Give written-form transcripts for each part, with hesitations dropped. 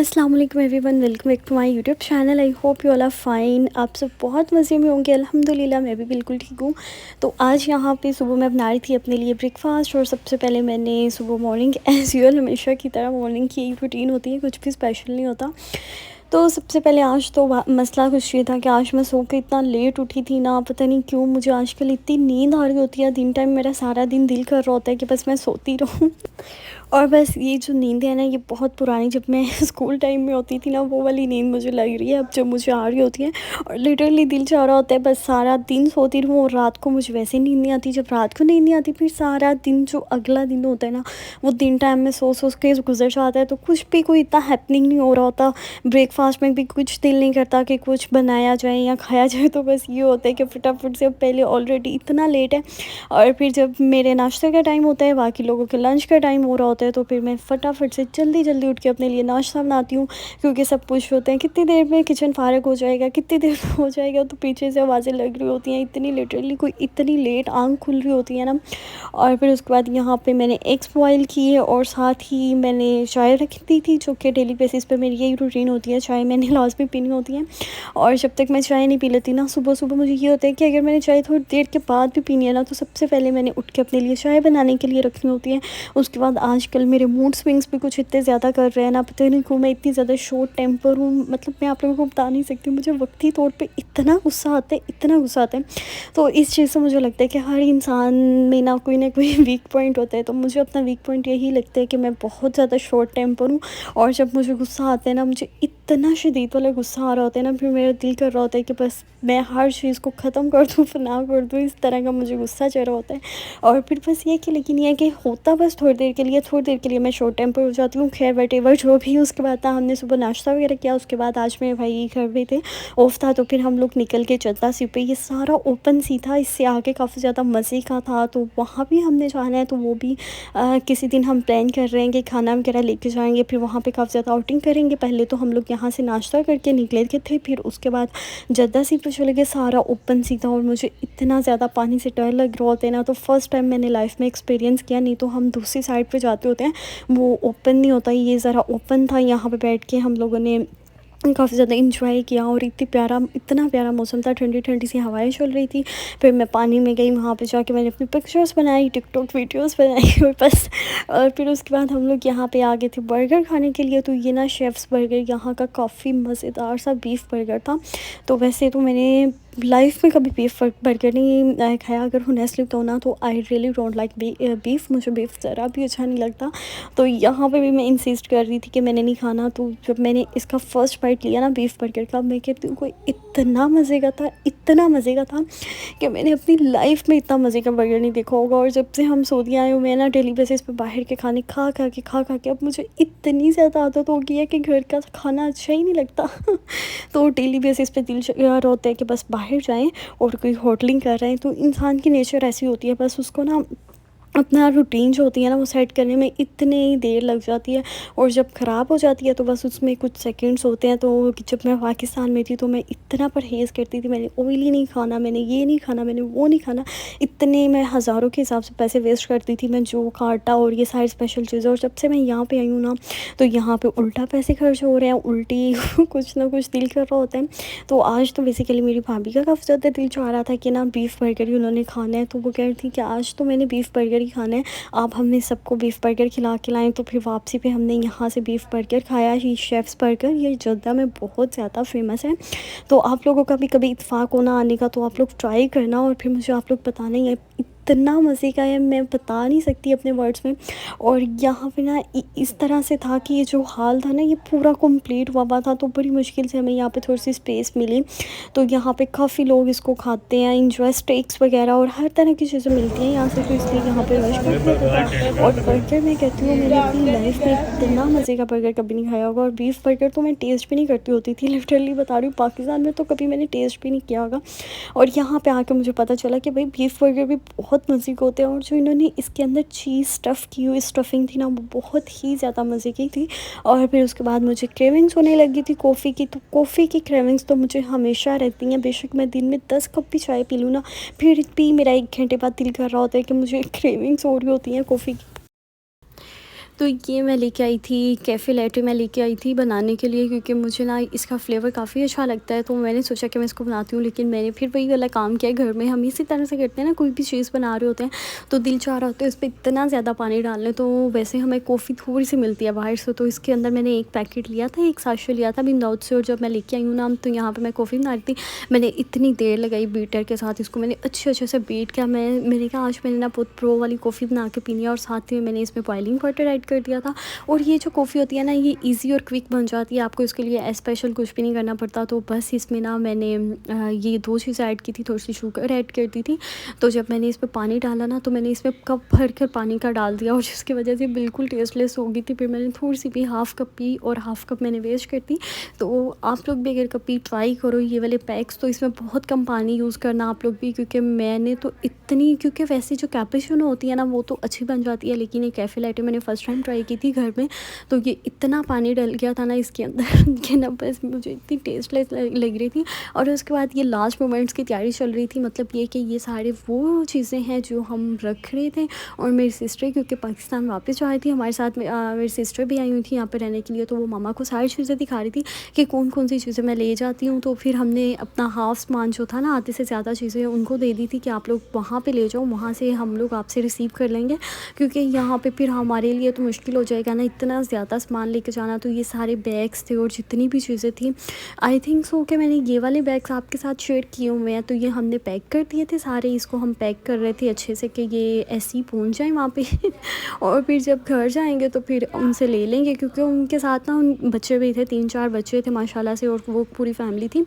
अस्सलाम वालेकुम everyone, welcome back to my YouTube channel. I hope you all are fine. आप सब बहुत मज़े में होंगे। अल्हम्दुलिल्लाह मैं भी बिल्कुल ठीक हूँ। तो आज यहाँ पे सुबह मैं बना रही थी अपने लिए ब्रेकफास्ट। और सबसे पहले मैंने सुबह मॉर्निंग एज़ यूजुअल हमेशा की तरह मॉर्निंग की यही रूटीन होती है, कुछ भी स्पेशल नहीं होता। तो सबसे पहले आज तो मसला कुछ ये था कि आज मैं सो के इतना लेट उठी थी ना, पता नहीं क्यों मुझे आजकल इतनी नींद आ रही होती है। दिन टाइम मेरा सारा दिन दिल कर रहा होता है कि बस मैं सोती रहूँ। और बस ये जो नींद है ना, ये बहुत पुरानी, जब मैं स्कूल टाइम में होती थी ना, वो वाली नींद मुझे लग रही है अब जब मुझे आ रही होती है। और लिटरली दिल चाह रहा होता है बस सारा दिन सोती रहूँ। और रात को मुझे वैसे नींद नहीं आती, जब रात को नींद नहीं आती फिर सारा दिन जो अगला दिन होता है ना, वो दिन टाइम में सो सो के गुजर जाता है। तो कुछ भी कोई इतना हैपनिंग नहीं हो रहा होता। ब्रेकफास्ट में भी कुछ दिल नहीं करता कि कुछ बनाया जाए या खाया जाए। तो बस ये होता है कि फटाफट से, पहले ऑलरेडी इतना लेट है और फिर जब मेरे नाश्ते का टाइम होता है, बाकी लोगों के लंच का टाइम हो रहा होता है, तो फिर मैं फटाफट से जल्दी जल्दी उठ के अपने लिए नाश्ता बनाती हूँ। क्योंकि सब पूछ होते हैं कितनी देर में किचन फारग हो जाएगा, कितनी देर में हो जाएगा। तो पीछे से आवाज़ें लग रही होती हैं इतनी, लिटरली कोई इतनी लेट आँख खुल रही होती है ना। और फिर उसके बाद यहाँ पे मैंने एग्स बॉयल किए और साथ ही मैंने चाय रख दी थी, जो कि डेली बेसिस पे मेरी यही रूटीन होती है, चाय मैंने लाजमी पीनी होती है। और जब तक मैं चाय नहीं पी लेती ना सुबह सुबह, मुझे ये होता है कि अगर मैंने चाय थोड़ी देर के बाद भी पीनी है ना, तो सबसे पहले मैंने उठ के अपने लिए चाय बनाने के लिए रखनी होती है। उसके बाद आजकल मेरे मूड स्विंग्स भी कुछ इतने ज़्यादा कर रहे हैं ना, पता नहीं क्यों मैं इतनी ज़्यादा शॉर्ट टेम्पर हूँ। मतलब मैं आप लोगों को बता नहीं सकती, मुझे वक्ती तौर पे इतना गुस्सा आता है, इतना गुस्सा आता है। तो इस चीज़ से मुझे लगता है कि हर इंसान में ना कोई वीक पॉइंट होता है। तो मुझे अपना वीक पॉइंट यही लगता है कि मैं बहुत ज़्यादा शॉर्ट टेम्पर हूँ। और जब मुझे गुस्सा आता है ना, मुझे इतना शदीद वाला गुस्सा आ रहा होता है ना, फिर मेरा दिल कर रहा होता है कि बस मैं हर चीज़ को ख़त्म कर दूँ, फना कर दूँ। इस तरह का मुझे गुस्सा चढ़ रहा होता है। और फिर बस ये कि लेकिन ये है कि होता बस थोड़ी देर के लिए मैं शॉर्ट टेम्पर हो जाती हूँ। खैर वटेवर जो भी। उसके बाद ना हमने सुबह नाश्ता वगैरह किया। उसके बाद आज मेरे भाई घर पे थे, ऑफ था, तो फिर हम लोग निकल के चलता सी पे, ये सारा ओपन सी था, इससे आगे काफ़ी ज़्यादा मज़े का था। तो वहाँ भी हमने जाना है, तो वो भी किसी दिन हम प्लान कर रहे हैं कि खाना वगैरह लेके जाएंगे, फिर वहाँ पे काफ़ी ज़्यादा आउटिंग करेंगे। पहले तो हम लोग यहाँ से नाश्ता करके निकले के थे, फिर उसके बाद जद्दा सी पे चले गए। सारा ओपन सी था और मुझे इतना ज़्यादा पानी से डर लग रहा होता है ना, तो फर्स्ट टाइम मैंने लाइफ में एक्सपीरियंस किया। नहीं तो हम दूसरी साइड पे जाते होते हैं, वो ओपन नहीं होता, ये ज़रा ओपन था। यहाँ पे बैठ के हम लोगों ने काफ़ी ज़्यादा इंजॉय किया और इतना प्यारा मौसम था, ठंडी ठंडी सी हवाएं चल रही थी। फिर मैं पानी में गई, वहाँ पे जाके मैंने अपनी पिक्चर्स बनाई, टिकटॉक वीडियोस बनाई और बस। और फिर उसके बाद हम लोग यहाँ पे आ गए थे बर्गर खाने के लिए। तो ये ना शेफ़्स बर्गर यहाँ का काफ़ी मज़ेदार सा बीफ बर्गर था। तो वैसे तो मैंने लाइफ में कभी बीफ बर्गर नहीं खाया, अगर होनेस्टली बताऊँ ना, तो I really don't like beef. मुझे बीफ ज़रा भी अच्छा नहीं लगता। तो यहाँ पे भी मैं इंसिस्ट कर रही थी कि मैंने नहीं खाना। तो जब मैंने इसका फ़र्स्ट बाइट लिया ना बीफ बर्गर का, मैं कहती हूँ कोई इतना मज़े का था, इतना मज़े का था कि मैंने अपनी लाइफ में इतना मज़े का बर्गर नहीं देखा होगा। और जब से हम सऊदी आए हुए हैं ना, डेली बेसिस पे बाहर के खाने खा खा के अब मुझे इतनी ज़्यादा आदत हो गई है कि घर का खाना अच्छा ही नहीं लगता। तो डेली बेसिस पे दिल यार होता है कि बस बाहर जाएं और कोई होटलिंग कर रहे हैं। तो इंसान की नेचर ऐसी होती है, बस उसको ना अपना रूटीन जो होती है ना, वो सेट करने में इतनी देर लग जाती है। और जब ख़राब हो जाती है तो बस उसमें कुछ सेकंड्स होते हैं। तो जब मैं पाकिस्तान में थी तो मैं इतना परहेज़ करती थी, मैंने ऑयली नहीं खाना, मैंने ये नहीं खाना, मैंने वो नहीं खाना। इतने मैं हज़ारों के हिसाब से पैसे वेस्ट करती थी, मैं जो आटा और ये सारी स्पेशल चीज़ें। और जब से मैं यहाँ पे आई हूँ ना, तो यहाँ पे उल्टा पैसे खर्च हो रहे हैं, उल्टी कुछ ना कुछ दिल कर रहा होता है। तो आज तो बेसिकली मेरी भाभी का काफ़ी ज़्यादा दिल चाह रहा था कि ना बीफ बर्गर ही उन्होंने खाना है। तो वो कह रही थी कि आज तो मैंने बीफ बर्गर ही खाना है, आप हमने सबको बीफ बर्गर खिला के लाएँ। तो फिर वापसी पे हमने यहाँ से बीफ बर्गर खाया ही, शेफ़्स बर्गर, ये जद्दा में बहुत ज़्यादा फेमस है। तो आप लोगों का भी कभी इत्तेफाक होना आने का, तो आप लोग ट्राई करना और फिर मुझे आप लोग बताना। ये इतना मज़े का है, मैं बता नहीं सकती अपने वर्ड्स में। और यहाँ पे ना इस तरह से था कि ये जो हाल था ना, ये पूरा कंप्लीट हुआ था। तो बड़ी मुश्किल से हमें यहाँ पे थोड़ी सी स्पेस मिली। तो यहाँ पे काफ़ी लोग इसको खाते हैं, इंजॉय स्टेक्स वगैरह और हर तरह की चीज़ें मिलती हैं यहाँ से। तो इसलिए यहाँ पे रश काफ़ी ज़्यादा था। और बर्गर मैं कहती हूँ, मैंने अपनी लाइफ में इतना मज़े का बर्गर कभी नहीं खाया होगा। और बीफ बर्गर तो मैं टेस्ट भी नहीं करती होती थी, लिटरली बता रही हूँ, पाकिस्तान में तो कभी मैंने टेस्ट भी नहीं किया होगा। और यहाँ पे आके मुझे पता चला कि भाई बीफ बर्गर भी बहुत मज़े के होते हैं। और जो इन्होंने इसके अंदर चीज़ स्टफ़ की हुई स्टफिंग थी ना, वो बहुत ही ज़्यादा मज़े की थी। और फिर उसके बाद मुझे क्रेविंग्स होने लगी थी कॉफ़ी की। तो कॉफ़ी की क्रेविंग्स तो मुझे हमेशा रहती हैं, बेशक मैं दिन में 10 कप भी चाय पी लूँ ना, फिर भी मेरा 1 घंटे बाद दिल कर रहा होता है कि मुझे क्रेविंग्स हो रही होती हैं कॉफ़ी की। तो ये मैं लेके आई थी, कैफ़े लैटे मैं लेके आई थी बनाने के लिए, क्योंकि मुझे ना इसका फ्लेवर काफ़ी अच्छा लगता है। तो मैंने सोचा कि मैं इसको बनाती हूँ, लेकिन मैंने फिर वही वाला काम किया। घर में हम इसी तरह से करते हैं ना, कोई भी चीज़ बना रहे होते हैं तो दिल चाह रहा होता है उस पर इतना ज़्यादा पानी डालने। तो वैसे हमें कॉफ़ी थोड़ी सी मिलती है बाहर से, तो इसके अंदर मैंने एक पैकेट लिया था, एक साशे लिया था बिंदाउद से। और जब मैं लेके आई हूँ ना, तो यहाँ पर मैं कॉफ़ी बना रही थी। मैंने इतनी देर लगाई बीटर के साथ, इसको मैंने अच्छे से बीट किया। मैंने कहा आज मैंने ना बहुत प्रो वाली कॉफ़ी बना के पीनी है। और साथ में मैंने इसमें बॉइलिंग वाटर ऐड कर दिया था। और ये जो कॉफ़ी होती है ना, ये ईज़ी और क्विक बन जाती है, आपको इसके लिए स्पेशल कुछ भी नहीं करना पड़ता। तो बस इसमें ना मैंने ये 2 चीज़ें ऐड की थी, थोड़ी सी शुगर ऐड कर दी थी। तो जब मैंने इसमें पानी डाला ना, तो मैंने इसमें कप भर कर पानी का डाल दिया, और जिसकी वजह से बिल्कुल टेस्टलेस हो गई थी। फिर मैंने थोड़ी सी भी हाफ़ कप पी, और हाफ़ कप मैंने वेस्ट कर दी। तो आप लोग भी अगर कभी ट्राई करो ये वाले पैक्स, तो इसमें बहुत कम पानी यूज़ करना आप लोग भी, क्योंकि मैंने तो इतनी, क्योंकि वैसे जो कैपुचिनो होती है ना वो तो अच्छी बन जाती है, लेकिन ये कैफ़े लैटे मैंने फ़र्स्ट टाइम ट्राई की थी घर में, तो ये इतना पानी डल गया था ना इसके अंदर कि ना बस मुझे इतनी टेस्टलेस लग रही थी। और उसके बाद ये लास्ट मोमेंट्स की तैयारी चल रही थी, मतलब ये कि ये सारे वो चीज़ें हैं जो हम रख रहे थे। और मेरी सिस्टर क्योंकि पाकिस्तान वापस जो आई थी हमारे साथ में, मेरी सिस्टर भी आई हुई थी यहाँ पर रहने के लिए, तो वो मामा को सारी चीज़ें दिखा रही थी कि कौन कौन सी चीज़ें मैं ले जाती हूँ। तो फिर हमने अपना हाफ़ सामान जो था ना, आधे से ज़्यादा चीज़ें उनको दे दी थी कि आप लोग वहाँ पे ले जाओ, वहाँ से हम लोग आपसे रिसीव कर लेंगे, क्योंकि यहाँ पे फिर हमारे लिए तो मुश्किल हो जाएगा ना इतना ज़्यादा सामान लेके जाना। तो ये सारे बैग्स थे और जितनी भी चीज़ें थी, आई थिंक सो कि मैंने ये वाले बैग्स आपके साथ शेयर किए हुए हैं। तो ये हमने पैक कर दिए थे सारे, इसको हम पैक कर रहे थे अच्छे से कि ये ऐसे ही पहुँच जाए वहाँ पे और फिर जब घर जाएंगे तो फिर उनसे ले लेंगे, क्योंकि उनके साथ ना उन बच्चे भी थे, 3-4 बच्चे थे माशाल्लाह से, और वो पूरी फैमिली थी।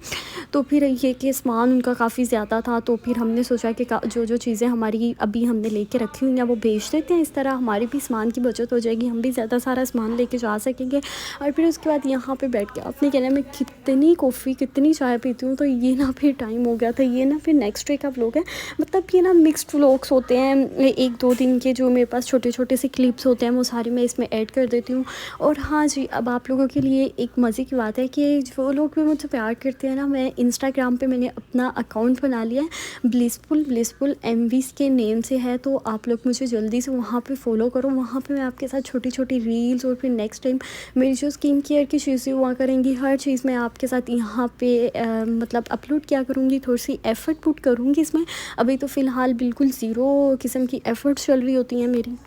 तो फिर ये कि सामान उनका काफ़ी ज़्यादा था, तो फिर हमने सोचा कि जो जो चीज़ें हमारी अभी हमने लेके रखी हुई हैं वो बेच देते हैं, इस तरह हमारी भी सामान की बचत हो जाएगी, हम भी ज़्यादा सारा सामान लेके जा सकेंगे। और फिर उसके बाद यहाँ पे बैठ के आपने कहना मैं कितनी कॉफ़ी कितनी चाय पीती हूँ, तो ये ना फिर टाइम हो गया था। ये ना फिर नेक्स्ट डे का व्लॉग है, मतलब ये ना मिक्स्ड व्लॉग्स होते हैं 1-2 दिन के, जो मेरे पास छोटे छोटे से क्लिप्स होते हैं वो सारे मैं इसमें ऐड कर देती हूँ। और हाँ जी, अब आप लोगों के लिए एक मज़े की बात है कि जो लोग भी मुझसे प्यार करते हैं ना, मैं इंस्टाग्राम पे मैंने अपना अकाउंट बना लिया है, ब्लिसफुल एमवीज़ के नेम से है। तो आप लोग मुझे जल्दी से वहाँ पे फॉलो करो, वहाँ पे मैं आपके साथ छोटी छोटी रील्स, और फिर नेक्स्ट टाइम मेरी जो स्किन केयर की चीज़ें हुआ करेंगी, हर चीज़ मैं आपके साथ यहाँ पे मतलब अपलोड किया करूँगी, थोड़ी सी एफ़र्ट पुट करूँगी इसमें। अभी तो फ़िलहाल बिल्कुल ज़ीरो किस्म की एफ़र्ट्स चल रही होती हैं मेरी।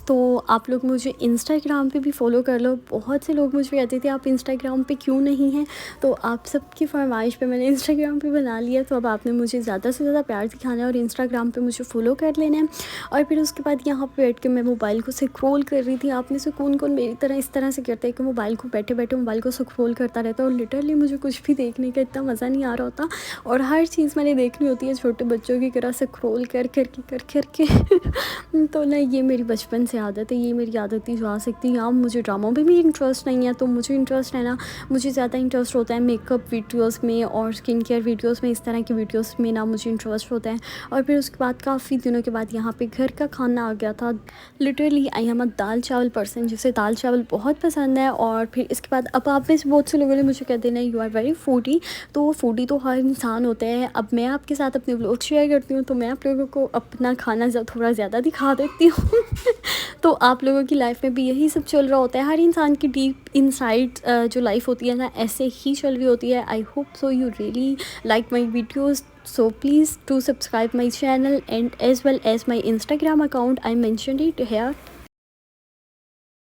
तो आप लोग मुझे इंस्टाग्राम पे भी फ़ॉलो कर लो। बहुत से लोग मुझे कहते थे आप इंस्टाग्राम पे क्यों नहीं हैं, तो आप सबकी फ़रमाइश पे मैंने इंस्टाग्राम पे बना लिया। तो अब आपने मुझे ज़्यादा से ज़्यादा प्यार दिखाना है और इंस्टाग्राम पे मुझे फ़ॉलो कर लेना है। और फिर उसके बाद यहाँ पे बैठ के मैं मोबाइल को स्क्रॉल कर रही थी। आप में से कौन-कौन मेरी तरह इस तरह से करता है कि मोबाइल को बैठे-बैठे मोबाइल को स्क्रॉल करता रहता है, और लिटरली मुझे कुछ भी देखने का इतना मज़ा नहीं आ रहा होता, और हर चीज़ मैंने देखनी होती है छोटे बच्चों की तरह स्क्रॉल कर तो ना ये मेरी बचपन से आदत है, ये मेरी आदत ही जा सकती है। हाँ, मुझे ड्रामों में भी इंटरेस्ट नहीं है, तो मुझे इंटरेस्ट है ना, मुझे ज़्यादा इंटरेस्ट होता है मेकअप वीडियोस में और स्किन केयर वीडियोस में, इस तरह की वीडियोस में ना मुझे इंटरेस्ट होता है। और फिर उसके बाद काफ़ी दिनों के बाद यहाँ पे घर का खाना आ गया था। लिटरली आई एम अ दाल चावल पर्सन, जिसे दाल चावल बहुत पसंद है। और फिर इसके बाद अब आप में से बहुत से लोगों ने मुझे कह देना यू आर वेरी फूडी, तो फूडी तो हर इंसान होता है। अब मैं आपके साथ अपने व्लॉग शेयर करती हूँ, तो मैं आप लोगों को अपना खाना थोड़ा ज़्यादा दिखा देती हूँ तो आप लोगों की लाइफ में भी यही सब चल रहा होता है, हर इंसान की डीप इनसाइड जो लाइफ होती है ना, ऐसे ही चल रही होती है। I hope so you really like my videos, so please do subscribe my channel and as well as my Instagram account, I mentioned it here.